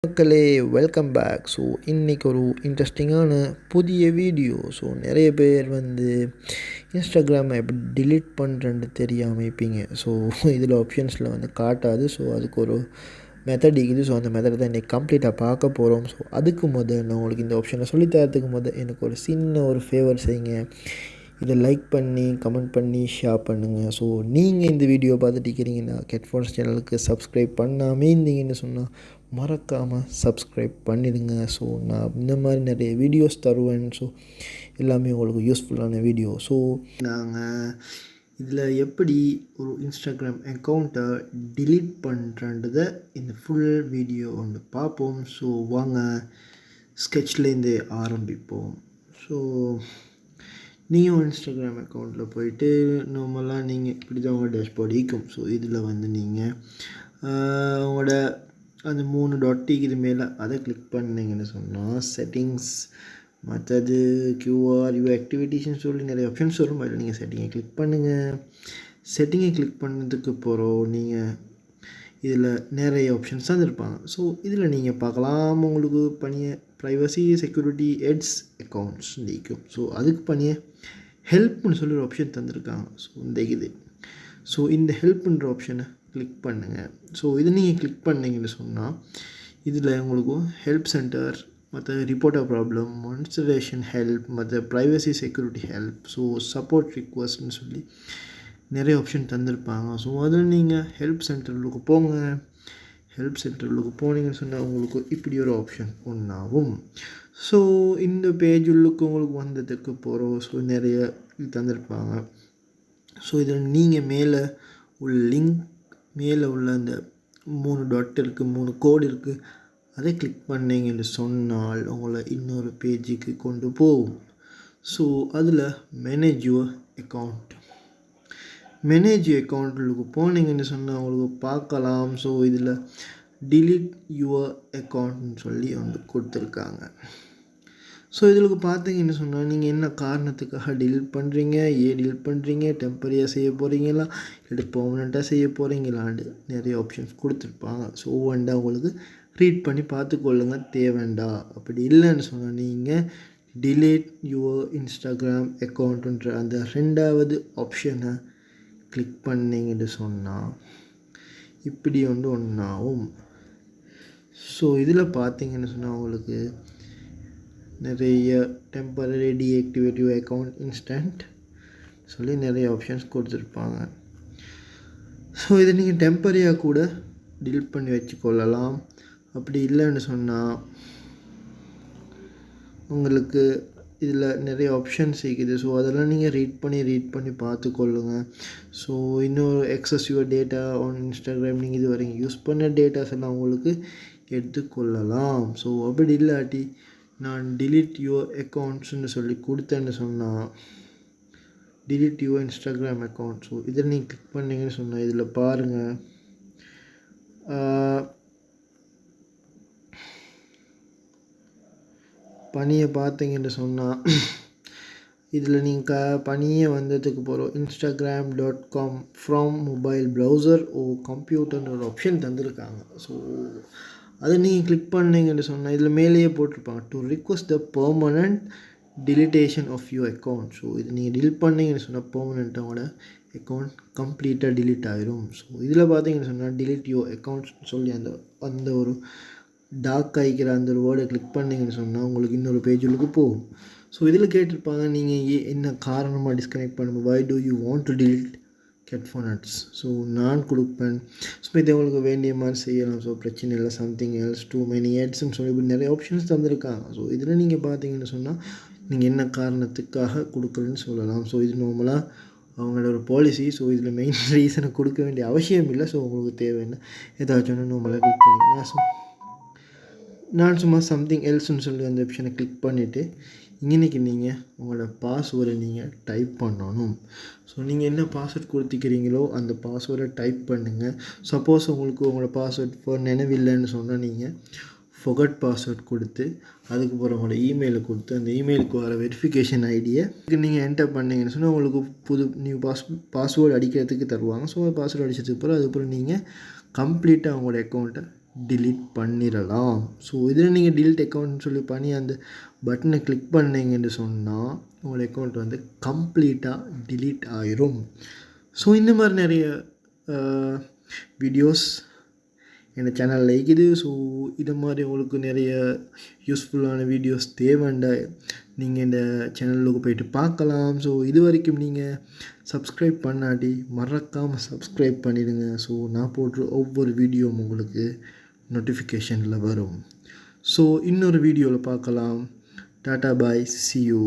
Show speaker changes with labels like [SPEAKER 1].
[SPEAKER 1] மக்களே welcome back. So இன்றைக்கி ஒரு இன்ட்ரெஸ்டிங்கான புதிய வீடியோ. ஸோ நிறைய பேர் இன்ஸ்டாகிராமை எப்படி டிலீட் பண்ணுறேன்னு தெரியாமல் இருப்பீங்க. ஸோ இதில் ஆப்ஷன்ஸில் காட்டாது. ஸோ அதுக்கு ஒரு மெத்தட் இருக்குது. ஸோ அந்த மெத்தட் தான் இன்றைக்கி கம்ப்ளீட்டாக பார்க்க போகிறோம். ஸோ அதுக்கு நான் உங்களுக்கு இந்த ஆப்ஷனை சொல்லித்தரத்துக்கு எனக்கு ஒரு சின்ன ஒரு ஃபேவர் செய்யுங்க. இதை லைக் பண்ணி கமெண்ட் பண்ணி ஷேர் பண்ணுங்கள். ஸோ நீங்கள் இந்த வீடியோ பார்த்துட்டு இருக்கிறீங்கன்னா ஹெட்ஃபோன்ஸ் சேனலுக்கு சப்ஸ்கிரைப் பண்ணாமல் இருந்தீங்கன்னு சொன்னால் மறக்காமல் சப்ஸ்கிரைப் பண்ணிடுங்க. ஸோ நான் இந்த மாதிரி நிறைய வீடியோஸ் தருவேன். ஸோ எல்லாமே உங்களுக்கு யூஸ்ஃபுல்லான வீடியோ. ஸோ நாங்கள் இதில் எப்படி ஒரு இன்ஸ்டாகிராம் அக்கௌண்ட்டை டிலீட் பண்ணுறன்றதை இந்த ஃபுல் வீடியோ பார்ப்போம். ஸோ வாங்க ஸ்கெட்ச்லேருந்து ஆரம்பிப்போம். ஸோ நீங்கள் இன்ஸ்டாகிராம் அக்கௌண்ட்டில் போயிட்டு நார்மலாக நீங்கள் இப்படி தான் உங்கள் டேஷ்போர்ட் இருக்கும். ஸோ இதில் நீங்கள் உங்களோட அந்த 3 டாட்டிக்கு இது மேலே அதை கிளிக் பண்ணிங்கன்னு சொன்னால் செட்டிங்ஸ், மற்றது கியூஆர், யூ ஆக்டிவிட்டிஸ்ன்னு சொல்லி நிறைய ஆப்ஷன்ஸ் வரும். அதில் நீங்கள் செட்டிங்கை கிளிக் பண்ணுங்கள். செட்டிங்கை கிளிக் பண்ணதுக்கு போகிறோம் நீங்கள் இதில் நிறைய ஆப்ஷன்ஸ் தான் இருப்பாங்க. ஸோ இதில் நீங்கள் பார்க்கலாம் உங்களுக்கு ப்ரைவசி, செக்யூரிட்டி, எட்ஸ், அக்கௌண்ட்ஸ் இருக்கும். ஸோ அதுக்கு ஹெல்ப்னு சொல்லி ஒரு ஆப்ஷன் தந்திருக்காங்க. ஸோ இந்த ஹெல்ப்ன்ற ஆப்ஷனை கிளிக் பண்ணுங்கள். ஸோ இதை நீங்கள் கிளிக் பண்ணிங்கன்னு சொன்னால் இதில் உங்களுக்கு ஹெல்ப் சென்டர், மற்ற report of problem, monetisation help, மற்ற privacy security help, so support ரிக்வஸ்ட்னு சொல்லி நிறைய ஆப்ஷன் தந்திருப்பாங்க. ஸோ அதில் நீங்கள் ஹெல்ப் சென்டருக்கு போங்க. ஹெல்ப் சென்டருக்கு போனீங்கன்னு சொன்னால் உங்களுக்கு இப்படி ஒரு ஆப்ஷன் ஒன்றாகும். ஸோ இந்த பேஜ் உள்ளுக்கு உங்களுக்கு வந்ததுக்கு போகிறோம். ஸோ நிறைய தந்திருப்பாங்க. ஸோ இதில் நீங்கள் மேலே உள்ள லிங்க், மேலே உள்ள அந்த 3 டாட் இருக்குது, 3 கோடு இருக்குது, அதை கிளிக் பண்ணிங்கன்னு சொன்னால் உங்களை இன்னொரு பேஜுக்கு கொண்டு போகும். ஸோ அதில் மேனேஜ் யுவர் அக்கௌண்ட்டுக்கு போனீங்கன்னு சொன்னால் உங்களுக்கு பார்க்கலாம். ஸோ இதில் டிலீட் யுவர் அக்கௌண்ட்னு சொல்லி கொடுத்துருக்காங்க. ஸோ இதில் பார்த்தீங்கன்னு சொன்னால் நீங்கள் என்ன காரணத்துக்காக டிலீட் பண்ணுறீங்க, டிலீட் பண்ணுறீங்க, டெம்பரரியாக செய்ய போகிறீங்களா இல்லை பெர்மனெண்ட்டாக செய்ய போகிறீங்களான்னு நிறைய ஆப்ஷன்ஸ் கொடுத்துருப்பாங்க. ஸோ ஒவ்வொன்றா உங்களுக்கு ரீட் பண்ணி பார்த்துக்கொள்ளுங்க. தேவைண்டா அப்படி இல்லைன்னு சொன்னால் நீங்கள் டிலீட் யுவர் இன்ஸ்டாகிராம் அக்கௌண்ட்டுன்ற அந்த 2வது ஆப்ஷனை கிளிக் பண்ணிங்கன்னு சொன்னால் இப்படி ஒன்றாகும். ஸோ இதில் பார்த்தீங்கன்னு சொன்னால் உங்களுக்கு நிறைய temporary deactivate your account instant சொல்லி நிறைய ஆப்ஷன்ஸ் கொடுத்துருப்பாங்க. ஸோ இதை நீங்கள் டெம்பரரியாக கூட டிலீட் பண்ணி வச்சுக்கொள்ளலாம். அப்படி இல்லைன்னு சொன்னால் உங்களுக்கு இதில் நிறைய ஆப்ஷன்ஸ் இருக்குது. ஸோ அதெல்லாம் நீங்கள் ரீட் பண்ணி பார்த்துக்கொள்ளுங்க. ஸோ இன்னொரு access your data on Instagram, நீங்கள் இது வரைக்கும் யூஸ் பண்ண டேட்டாஸ் எல்லாம் உங்களுக்கு எடுத்துக்கொள்ளலாம். ஸோ அப்படி இல்லாட்டி நான் டிலீட் யுவர் அக்கௌண்ட்ஸ்ன்னு சொல்லி கொடுத்தேன்னு சொன்னால் delete your Instagram account. So இதில் நீங்கள் கிளிக் பண்ணிங்கன்னு சொன்னால் இதில் பாருங்கள், பணியை பார்த்தீங்கன்னு சொன்னால் இதில் நீங்கள் பணியை வந்ததுக்கு போகிறோம். instagram.com ஃப்ரம் மொபைல் ப்ரௌசர் ஓ கம்ப்யூட்டர்னு ஒரு ஆப்ஷன் தந்திருக்காங்க. ஸோ அதை நீங்கள் கிளிக் பண்ணிங்கன்னு சொன்னால் இதில் மேலேயே போட்டிருப்பாங்க to request the permanent deletion of your account. So இது நீங்கள் டிலீட் பண்ணிங்கன்னு சொன்னால் பெர்மனெண்ட்டோட அக்கௌண்ட் கம்ப்ளீட்டாக டிலீட் ஆகிரும். ஸோ இதில் பார்த்தீங்கன்னு சொன்னால் டிலீட் யுவர் அக்கௌண்ட்ஸ் சொல்லி அந்த ஒரு டாக் ஆகிக்கிற அந்த ஒரு வேர்டை கிளிக் பண்ணிங்கன்னு சொன்னால் உங்களுக்கு இன்னொரு பேஜுக்கு போகும். ஸோ இதில் கேட்டிருப்பாங்க நீங்கள் என்ன காரணமாக டிஸ்கனெக்ட் பண்ணுங்கள், why do you want to delete headphones. So நான் கொடுப்பேன். ஸோ இதை உங்களுக்கு வேண்டிய மாதிரி செய்யலாம். ஸோ பிரச்சனை இல்லை, சம்திங் எல்ஸ், டூ மெனி எட்ஸ்ன்னு சொல்லி இப்படி நிறைய ஆப்ஷன்ஸ் தந்திருக்காங்க. ஸோ இதில் நீங்கள் பார்த்தீங்கன்னு சொன்னால் நீங்கள் என்ன காரணத்துக்காக கொடுக்குறேன்னு சொல்லலாம். ஸோ இது நார்மலாக அவங்களோட ஒரு பாலிசி. ஸோ இதில் மெயின் ரீசனை கொடுக்க வேண்டிய அவசியம் இல்லை. ஸோ உங்களுக்கு தேவையான ஏதாச்சும் நார்மலாக கிளிக் பண்ணிங்கன்னா நான் சும்மா சம்திங் எல்ஸ்ன்னு சொல்லி அந்த ஆப்ஷனை கிளிக் பண்ணிவிட்டு இன்றைக்கி நீங்கள் உங்களோட பாஸ்வேர்டை நீங்கள் டைப் பண்ணணும். ஸோ நீங்கள் என்ன பாஸ்வேர்ட் கொடுத்துக்கிறீங்களோ அந்த பாஸ்வேர்டை டைப் பண்ணுங்கள். சப்போஸ் உங்களுக்கு உங்களோட பாஸ்வேர்ட் நினைவில்லைன்னு சொன்னால் நீங்கள் ஃபொகட் பாஸ்வேர்ட் கொடுத்து அதுக்கப்புறம் உங்களோட இமெயிலை கொடுத்து அந்த இமெயிலுக்கு வர வெரிஃபிகேஷன் ஐடியை நீங்கள் என்டர் பண்ணிங்கன்னு சொன்னால் உங்களுக்கு நியூ பாஸ்வேர்டு அடிக்கிறதுக்கு தருவாங்க. ஸோ பாஸ்வேர்டு அடித்ததுக்கு அப்புறம் அதுக்கப்புறம் நீங்கள் கம்ப்ளீட்டாக உங்களோட அக்கௌண்ட்டை delete பண்ணிடலாம். ஸோ இதில் நீங்கள் delete அக்கௌண்ட்னு சொல்லி பண்ணி அந்த பட்டனை கிளிக் பண்ணீங்கன்னு சொன்னால் உங்களோட அக்கௌண்ட் வந்து கம்ப்ளீட்டாக delete ஆயிரும். ஸோ இந்த மாதிரி நிறைய வீடியோஸ் எங்கள் சேனலில் இருக்குது. ஸோ இது மாதிரி உங்களுக்கு நிறைய யூஸ்ஃபுல்லான வீடியோஸ் தேவைண்டா நீங்கள் இந்த சேனலுக்கு போய்ட்டு பார்க்கலாம். ஸோ இது வரைக்கும் நீங்கள் சப்ஸ்கிரைப் பண்ணாட்டி மறக்காமல் சப்ஸ்கிரைப் பண்ணிடுங்க. ஸோ நான் போடுற ஒவ்வொரு வீடியோவும் உங்களுக்கு நோட்டிஃபிகேஷனில் வரும். ஸோ இன்னொரு வீடியோவில் பார்க்கலாம். Tata bye, see you.